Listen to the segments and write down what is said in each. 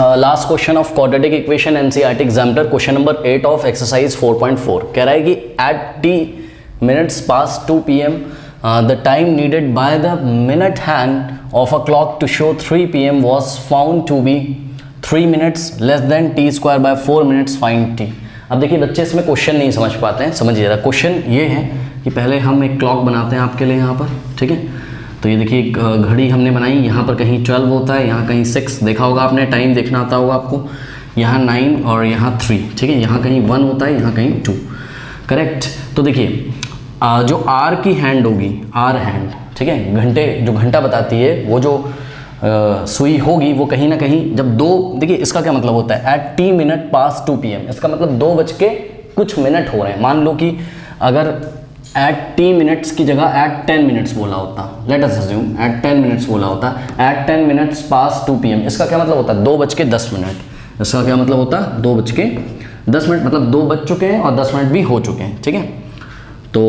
Last question of quadratic equation NCERT exemplar, question number 8 of exercise 4.4 कह रहा है कि at t minutes past 2 p.m. The time needed by the minute hand of a clock to show 3 p.m. was found to be 3 minutes less than t square by 4 minutes. Find t. अब देखिए बच्चे इसमें question नहीं समझ पाते हैं, समझिए जरा। क्वेश्चन ये है कि पहले हम एक क्लॉक बनाते हैं आपके लिए यहाँ पर, ठीक है। तो ये देखिए एक घड़ी हमने बनाई, यहाँ पर कहीं 12 होता है, यहाँ कहीं 6 देखा होगा आपने, टाइम देखना आता होगा आपको, यहाँ 9 और यहाँ 3, ठीक है। यहाँ कहीं 1 होता है, यहाँ कहीं 2, करेक्ट। तो देखिए जो आर की हैंड होगी, आर हैंड, ठीक है, घंटे जो घंटा बताती है, वो जो सुई होगी वो कहीं ना कहीं जब दो, देखिए इसका क्या मतलब होता है, at t minute past 2 p.m. इसका मतलब 2 बज के कुछ मिनट हो रहे हैं। मान लो कि अगर एट t minutes की जगह एट 10 minutes बोला होता, let us assume at 10 minutes बोला होता, एट 10 minutes past 2 p.m. इसका क्या मतलब होता है, 2 बज के 10 मिनट। इसका क्या मतलब होता है, 2 बज के 10 मिनट, मतलब 2 बज चुके हैं और 10 मिनट भी हो चुके हैं, ठीक है। तो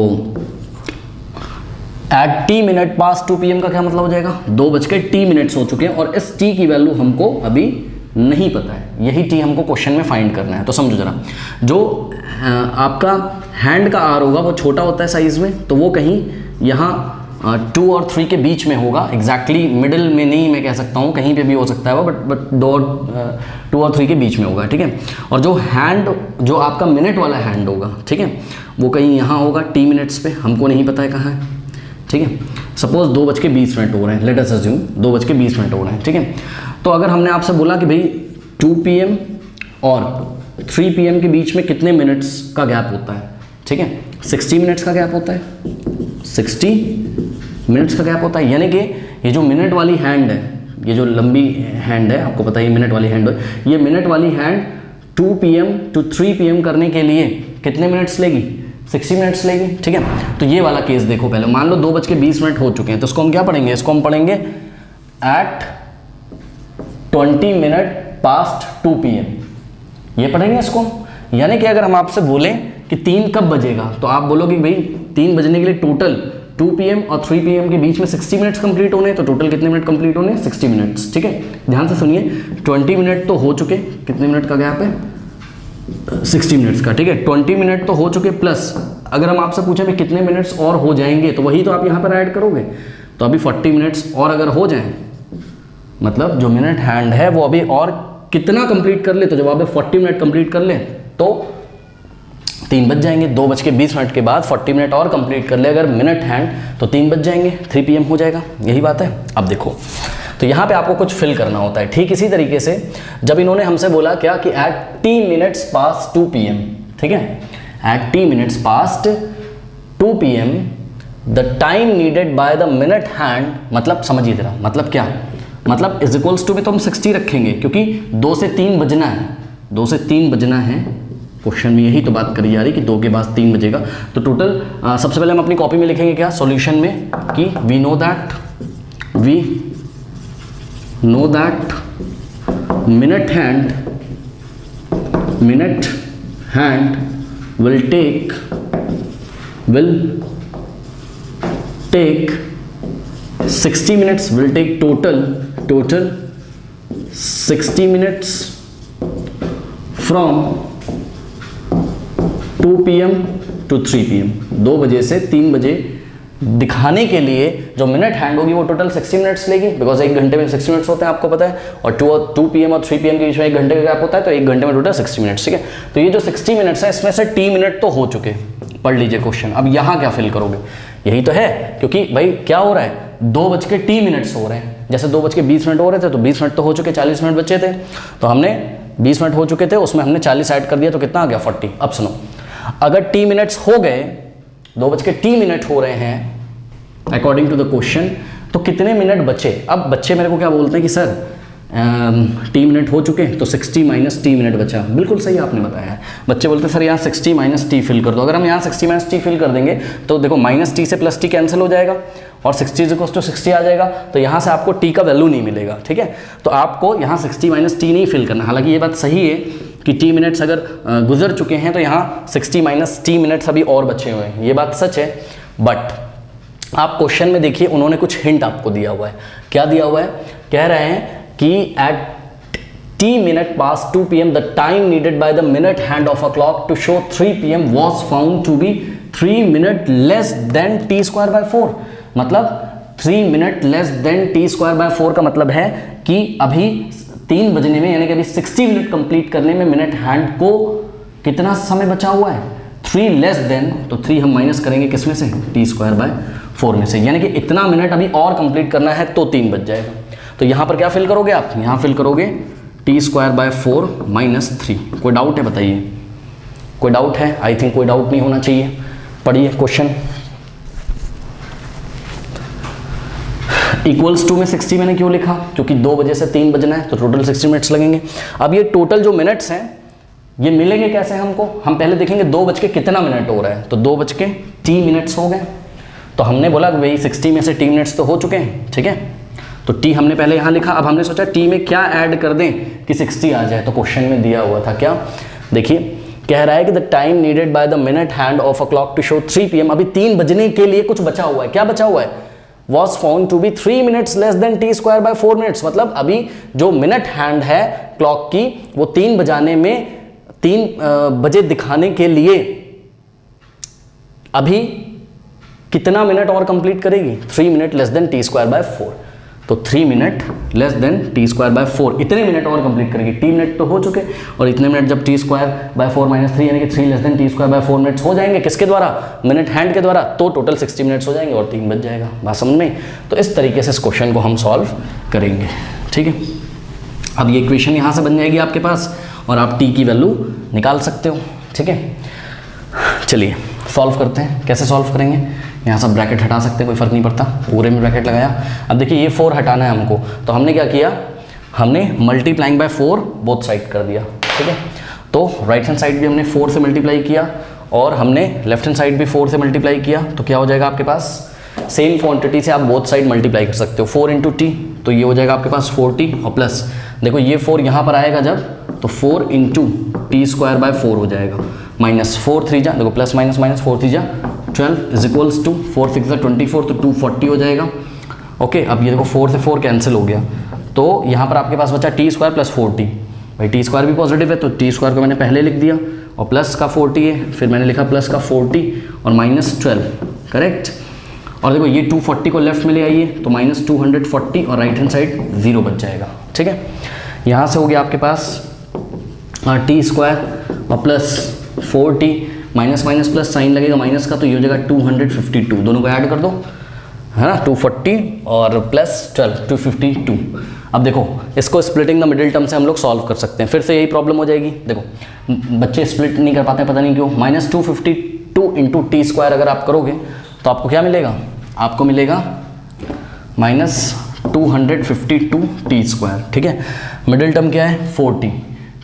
eight t minute past 2 p.m. का क्या मतलब हो जाएगा, 2 बज के t मिनट्स हो चुके हैं और इस t की वैल्यू हमको अभी नहीं पता है, यही t हमको क्वेश्चन में फाइंड करना है। तो समझो जरा, जो आपका हैंड का आर होगा वो छोटा होता है साइज में, तो वो कहीं यहाँ 2 और 3 के बीच में होगा, एग्जैक्टली मिडिल में नहीं मैं कह सकता हूँ, कहीं पे भी हो सकता है वो, बट 2 और 3 के बीच में होगा, ठीक है। और जो हैंड, जो आपका मिनट वाला हैंड होगा, ठीक है, वो कहीं यहाँ होगा t मिनट्स पे, हमको नहीं पता है कहाँ है, ठीक है। सपोज 2 बज के 20 मिनट हो रहे हैं, लेट अस अज्यूम 2 बज के 20 मिनट हो रहे हैं, ठीक है। तो अगर हमने आपसे बोला कि भाई 2 PM और 3 PM के बीच में कितने मिनट्स का गैप होता है, ठीक है, 60 मिनट्स का गैप होता है, 60 मिनट्स का गैप होता है। यानी कि ये जो मिनट वाली हैंड है, ये जो लंबी हैंड है, आपको पता है ये मिनट वाली हैंड है, ये मिनट वाली हैंड 2 PM to 3 PM करने के लिए कितने मिनट्स लेगी, 60 मिनट्स लेगी, ठीक है। तो ये वाला केस देखो पहले, मान लो 2 बज के 20 मिनट हो चुके हैं, तो इसको हम क्या पढ़ेंगे, इसको हम पढ़ेंगे एट 20 minute past 2 PM, ये पढ़ेंगे इसको। यानी कि अगर हम आपसे बोलें कि 3 कब बजेगा, तो आप बोलोगे भाई 3 बजने के लिए टोटल 2 PM और 3 PM के बीच में 60 मिनट्स कंप्लीट होने, तो टोटल कितने मिनट कंप्लीट होने, 60 मिनट्स, ठीक है। ध्यान से सुनिए, 20 मिनट तो हो चुके, कितने मिनट का गैप है, 60 मिनट्स का, ठीक है। 20 मिनट तो हो चुके, प्लस अगर हम आपसे पूछें भी कितने मिनट्स और हो जाएंगे, तो वही तो आप यहाँ पर ऐड करोगे, तो अभी 40 मिनट्स और अगर हो जाएं, मतलब जो मिनट हैंड है वो अभी और कितना कंप्लीट कर ले, तो जब आप 40 मिनट कंप्लीट कर ले तो 3 बज जाएंगे। 2 बज के 20 मिनट के बाद 40 मिनट और कंप्लीट कर ले अगर मिनट हैंड, तो 3 बज जाएंगे, 3 PM हो जाएगा, यही बात है। अब देखो, तो यहाँ पे आपको कुछ फिल करना होता है, ठीक इसी तरीके से जब इन्होंने हमसे बोला क्या कि at t minutes past 2 PM, ठीक है, at t minutes past 2 PM the time needed by the minute hand, मतलब समझिए जरा, मतलब क्या, मतलब इज इक्वल्स टू में तो हम 60 रखेंगे, क्योंकि 2 से 3 बजना है, 2 से 3 बजना है, क्वेश्चन में यही तो बात करी जा रही कि 2 के बाद 3 बजेगा। तो टोटल सबसे पहले हम अपनी कॉपी में लिखेंगे क्या, सॉल्यूशन में, कि we know that minute hand will take 60 minutes, will take total 60 minutes from 2 PM to 3 PM, 2 बजे से 3 बजे दिखाने के लिए जो मिनट हैंड होगी वो टोटल 60 मिनट्स लेगी, बिकॉज 1 घंटे में 60 मिनट्स होते हैं, आपको पता है, और 2 PM और 3 PM के बीच में 1 घंटे का गैप होता है, तो 1 घंटे में टोटल 60 मिनट्स, ठीक है। तो ये जो 60 मिनट्स है, इसमें से t मिनट तो हो चुके, पढ़ लीजिए क्वेश्चन। अब यहाँ क्या फिल करोगे, यही तो है, क्योंकि भाई क्या हो रहा है, 2 बज के t मिनट्स हो रहे हैं, जैसे 2 बज के 20 मिनट हो रहे थे, तो 20 मिनट तो हो चुके, 40 मिनट बचे थे, तो हमने 20 मिनट हो चुके थे, उसमें हमने 40 ऐड कर दिया, तो कितना आ गया, 40। अब सुनो, अगर t मिनट्स हो गए, 2 बज के t मिनट हो रहे हैं अकॉर्डिंग टू द क्वेश्चन, तो कितने मिनट बचे। अब बच्चे मेरे को क्या बोलते हैं कि सर t मिनट हो चुके हैं, तो 60 माइनस t मिनट बचा, बिल्कुल सही आपने बताया है। बच्चे बोलते हैं सर यहाँ 60 माइनस t फिल कर दो, अगर हम यहाँ 60 माइनस t फिल कर देंगे, तो देखो माइनस t से प्लस t कैंसिल हो जाएगा और 60 इक्वल्स टू 60 आ जाएगा, तो यहाँ से आपको t का वैल्यू नहीं मिलेगा, ठीक है। तो आपको यहाँ 60 माइनस t नहीं फिल करना, हालांकि ये बात सही है कि t मिनट्स अगर गुजर चुके हैं, तो यहाँ 60 माइनस t मिनट्स अभी और बचे हुए हैं, ये बात सच है। बट आप क्वेश्चन में देखिए, उन्होंने कुछ हिंट आपको दिया हुआ है, क्या दिया हुआ है, कह रहे हैं कि at t minute past 2 p.m. the time needed by the minute hand of a clock to show 3 p.m. was found to be 3 minute less than t square by 4। मतलब 3 minute less than T square by 4 का मतलब है कि अभी 3 बजने में, यानी कि अभी 60 मिनट कंप्लीट करने में मिनट हैंड को कितना समय बचा हुआ है, 3 लेस देन, तो 3 हम माइनस करेंगे किसमें से, टी स्क्वायर बाय 4 में से, यानी कि इतना मिनट अभी और कंप्लीट करना है तो 3 बज जाएगा। तो यहाँ पर क्या फिल करोगे आप, यहाँ फिल करोगे टी स्क्वायर बाय 4 माइनस 3। कोई डाउट है बताइए, कोई डाउट है? आई थिंक कोई डाउट नहीं होना चाहिए। पढ़िए क्वेश्चन। इक्वल्स टू में 60 मैंने क्यों लिखा, क्योंकि 2 बजे से 3 बजना है तो टोटल 60 मिनट्स लगेंगे। अब ये टोटल जो मिनट्स हैं ये मिलेंगे कैसे हमको, हम पहले देखेंगे 2 बज के कितना मिनट हो रहा है, तो 2 बज के t मिनट्स हो गए। तो हमने बोला कि भाई 60 में से t मिनट्स तो हो चुके हैं, ठीक है, तो t हमने पहले यहाँ लिखा। अब हमने सोचा t में क्या ऐड कर दें कि 60 आ जाए, तो क्वेश्चन में दिया हुआ था क्या, देखिए कह रहा है कि the time needed by the minute hand of a clock to show 3 PM, अभी 3 बजने के लिए कुछ बचा हुआ है। क्या बचा हुआ है, was found to be 3 minutes less than t square by 4 minutes। मतलब अभी जो मिनट हैंड है क्लॉक की वो 3 बजाने में 3 बजे दिखाने के लिए अभी कितना मिनट और कंप्लीट करेगी, 3 minute less than T square by 4। तो 3 minute less than T square by 4, इतने मिनट और कंप्लीट करेगी। t मिनट तो हो चुके, और इतने मिनट जब टी स्क्वायर बाय 4 माइनस 3 यानी कि 3 less than T square by 4 minutes हो जाएंगे, किसके द्वारा, मिनट हैंड के द्वारा, तो टोटल 60 मिनट्स हो जाएंगे और 3 बज जाएगा। बात समझ में? तो इस तरीके से इस क्वेश्चन को हम सॉल्व करेंगे, ठीक है। अब ये इक्वेशन यहाँ से बन जाएगी आपके पास और आप t की वैल्यू निकाल सकते हो, ठीक है। चलिए सॉल्व करते हैं। कैसे सॉल्व करेंगे, यहाँ सब ब्रैकेट हटा सकते हैं, कोई फर्क नहीं पड़ता, पूरे में ब्रैकेट लगाया। अब देखिए ये 4 हटाना है हमको, तो हमने क्या किया, हमने मल्टीप्लाइंग बाय 4 बोथ साइड कर दिया, ठीक है। तो राइट हैंड साइड भी हमने 4 से मल्टीप्लाई किया और हमने लेफ्ट हैंड साइड भी 4 से मल्टीप्लाई किया, तो क्या हो जाएगा आपके पास, सेम क्वांटिटी से आप बोथ साइड मल्टीप्लाई कर सकते हो। 4 इंटू टी, तो ये हो जाएगा आपके पास 4t, और प्लस देखो ये 4 यहाँ पर आएगा जब, तो 4 इंटू टी स्क्वायर बाय 4 हो जाएगा, माइनस 4 3 जा, देखो प्लस माइनस माइनस 4 3 जा 12 इज इक्वल्स टू 4 6 जा 24, तो 240 हो जाएगा। ओके, अब ये देखो 4 से 4 कैंसिल हो गया, तो यहाँ पर आपके पास बचा टी स्क्वायर प्लस 4t। भाई टी स्क्वायर भी पॉजिटिव है तो टी स्क्वायर को मैंने पहले लिख दिया, और प्लस का 4t है, फिर मैंने लिखा प्लस का 4t और माइनस 12, करेक्ट। और देखो ये 240 को लेफ्ट में ले आइए तो माइनस 240 और राइट हैंड साइड 0 बच जाएगा, ठीक है। यहाँ से हो गया आपके पास टी स्क्वायर और plus 4t, minus minus plus sign लगेगा माइनस का, तो ये हो जाएगा 252, दोनों को ऐड कर दो, है ना, 240 और प्लस 12 252। अब देखो इसको स्प्लिटिंग द मिडिल टर्म से हम लोग सॉल्व कर सकते हैं, फिर से यही प्रॉब्लम हो जाएगी। देखो बच्चे स्प्लिट नहीं कर पाते हैं, पता नहीं क्यों। माइनस 252 इंटू टी स्क्वायर अगर आप करोगे तो आपको क्या मिलेगा, आपको मिलेगा माइनस 252 टी स्क्वायर, ठीक है। मिडिल टर्म क्या है 4t,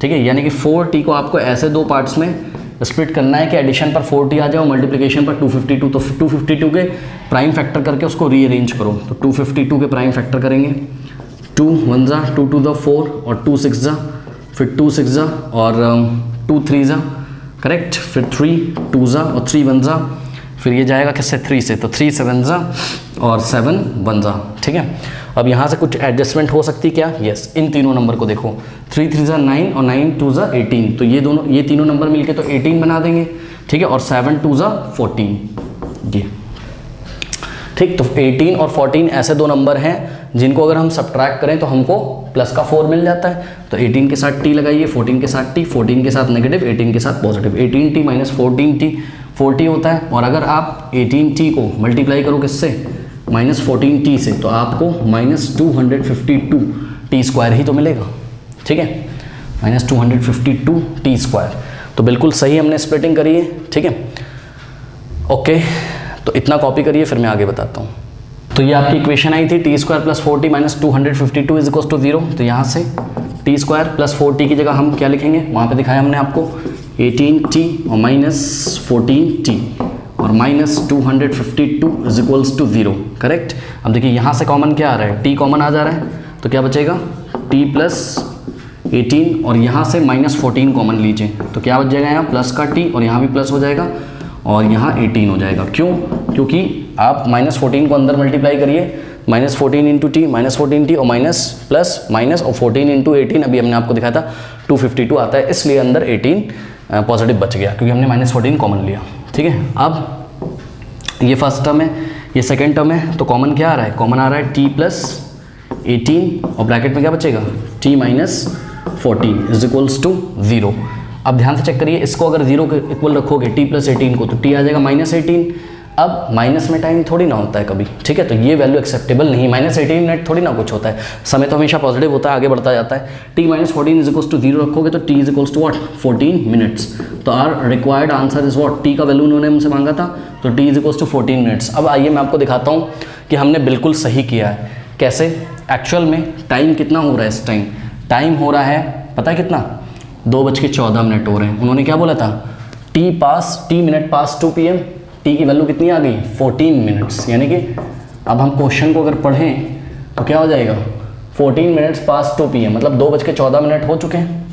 ठीक है, यानी कि 4t को आपको ऐसे दो पार्ट्स में स्प्लिट करना है कि एडिशन पर 4t आ जाए और मल्टीप्लिकेशन पर 252, तो 252 के प्राइम फैक्टर करके उसको रीअरेंज करो, तो 252 के प्राइम फैक्टर करेंगे, 2 1 जा 2 2 जा 4 और 2 6 जा, फिर 2 6 जा और 2 3 जा, करेक्ट, फिर 3 2 जा और 3 1 जा, फिर ये जाएगा किससे 3 से, तो 3 7 जा और 7 1 जा, ठीक है। अब यहाँ से कुछ एडजस्टमेंट हो सकती है क्या, यस, इन तीनों नंबर को देखो, 3 3 जा 9 और 9 2 जा 18, तो ये दोनों ये तीनों नंबर मिलके तो 18 बना देंगे, ठीक है, और 7 2 जा 14, ये ठीक। तो 18 और 14 ऐसे दो नंबर हैं जिनको अगर हम सब्ट्रैक्ट करें तो हमको प्लस का 4 मिल जाता है, तो 18 के साथ t लगाइए, 14 के साथ t, 14 के साथ नेगेटिव, 18 के साथ पॉजिटिव, 18t माइनस 14t 40 होता है, और अगर आप 18t को मल्टीप्लाई करो किससे, माइनस 14t से, तो आपको माइनस 252 टी स्क्वायर ही तो मिलेगा, ठीक है, माइनस 252 टी स्क्वायर। तो बिल्कुल सही हमने स्प्लिटिंग करी है, ठीक है, ओके। तो इतना कॉपी करिए, फिर मैं आगे बताता हूँ। तो ये आपकी इक्वेशन आई थी, t square plus 4t minus 252 is equals to 0। तो यहाँ से टी स्क्वायर प्लस 4t की जगह हम क्या लिखेंगे, वहाँ पे दिखाया हमने आपको 18t और माइनस 14t और minus 252 is equals to 0, correct. अब देखिए यहाँ से कॉमन क्या आ रहा है, t कॉमन आ जा रहा है, तो क्या बचेगा t प्लस 18 और यहाँ से माइनस 14 कॉमन लीजिए, तो क्या बच जाएगा यहाँ प्लस का t और यहाँ भी प्लस हो जाएगा और यहाँ 18 हो जाएगा। क्यों, क्योंकि आप माइनस 14 को अंदर मल्टीप्लाई करिए -14 इंटू टी, -14 टी और माइनस प्लस माइनस और 14 इंटू 18 अभी हमने आपको दिखाया था 252 आता है, इसलिए अंदर 18 पॉजिटिव बच गया क्योंकि हमने -14 कॉमन लिया। ठीक है, अब ये फर्स्ट टर्म है, ये सेकेंड टर्म है, तो कॉमन क्या आ रहा है? कॉमन आ रहा है t प्लस 18 और ब्रैकेट में क्या बचेगा? t minus 14 is equals to 0। अब ध्यान से चेक करिए, इसको अगर 0 के इक्वल रखोगे t प्लस 18 को तो t आ जाएगा -18। अब माइनस में टाइम थोड़ी ना होता है कभी, ठीक है, तो ये वैल्यू एक्सेप्टेबल नहीं, -18 मिनट थोड़ी ना कुछ होता है, समय तो हमेशा पॉजिटिव होता है, आगे बढ़ता जाता है। t minus 14 is equals to 0 रखोगे तो t is equals to what? 14 minutes. तो our required answer is what? t का वैल्यू उन्होंने हमसे मांगा था, तो t is equals to 14 minutes. अब आइए मैं आपको दिखाता हूँ कि हमने बिल्कुल सही किया है। कैसे? एक्चुअल में टाइम कितना हो रहा है इस टाइम? टाइम हो रहा है पता है कितना? 2:14 हो रहे हैं। उन्होंने क्या बोला था? t मिनट पास 2 PM, टी की वैल्यू कितनी आ गई? 14 मिनट्स। यानी कि अब हम क्वेश्चन को अगर पढ़ें तो क्या हो जाएगा? 14 मिनट्स पास 2 PM, मतलब 2:14 हो चुके हैं।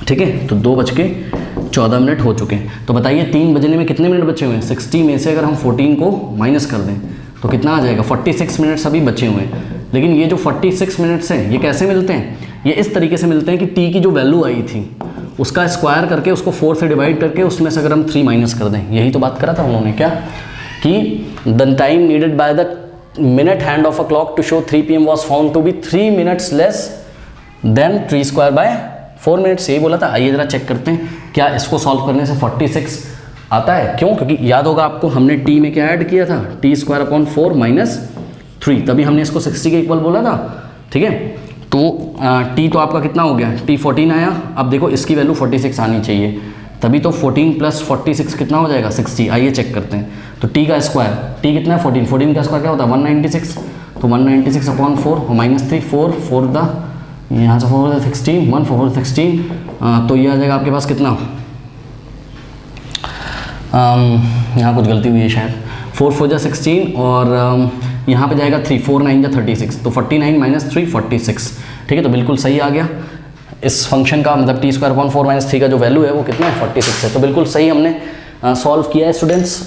ठीक है, तो 2:14 हो चुके हैं। तो बताइए 3 बजने में कितने मिनट बचे हुए हैं? 60 में से अगर हम 14 को माइनस कर दें तो कितना आ जाएगा? 46 मिनट्स अभी बचे हुए हैं। लेकिन ये जो 46 मिनट्स हैं ये कैसे मिलते हैं? ये इस तरीके से मिलते हैं कि टी की जो वैल्यू आई थी उसका स्क्वायर करके उसको 4 से डिवाइड करके उसमें से अगर हम 3 माइनस कर दें। यही तो बात करा था उन्होंने, क्या कि the time needed by the minute hand of a clock to show 3 PM was found to be 3 minutes less than 3² 4 minutes, यही बोला था। आइए जरा चेक करते हैं क्या इसको सॉल्व करने से 46 आता है। क्यों? क्योंकि याद होगा आपको हमने टी में क्या ऐड किया था? t² 4 - 3, तभी हमने इसको 60 के इक्वल बोला था। ठीक है, तो t तो आपका कितना हो गया? t 14 आया। अब देखो इसकी वैल्यू 46 आनी चाहिए, तभी तो 14 प्लस 46 कितना हो जाएगा? 60। आइए चेक करते हैं। तो t का स्क्वायर, t कितना है? 14 का स्क्वायर क्या होता है? 196। तो 196/4 और -3 4 द यहाँ से 4 16 1 4 16, तो ये आ जाएगा आपके पास कितना? यहाँ कुछ गलती हुई है शायद। 4 4 16 और यहाँ पे जाएगा 3 4 9 36, तो 49 - 3 46। ठीक है, तो बिल्कुल सही आ गया। इस फंक्शन का मतलब t² 4 - 3 का जो वैल्यू है वो कितना है? 46 है। तो बिल्कुल सही हमने सॉल्व किया है स्टूडेंट्स।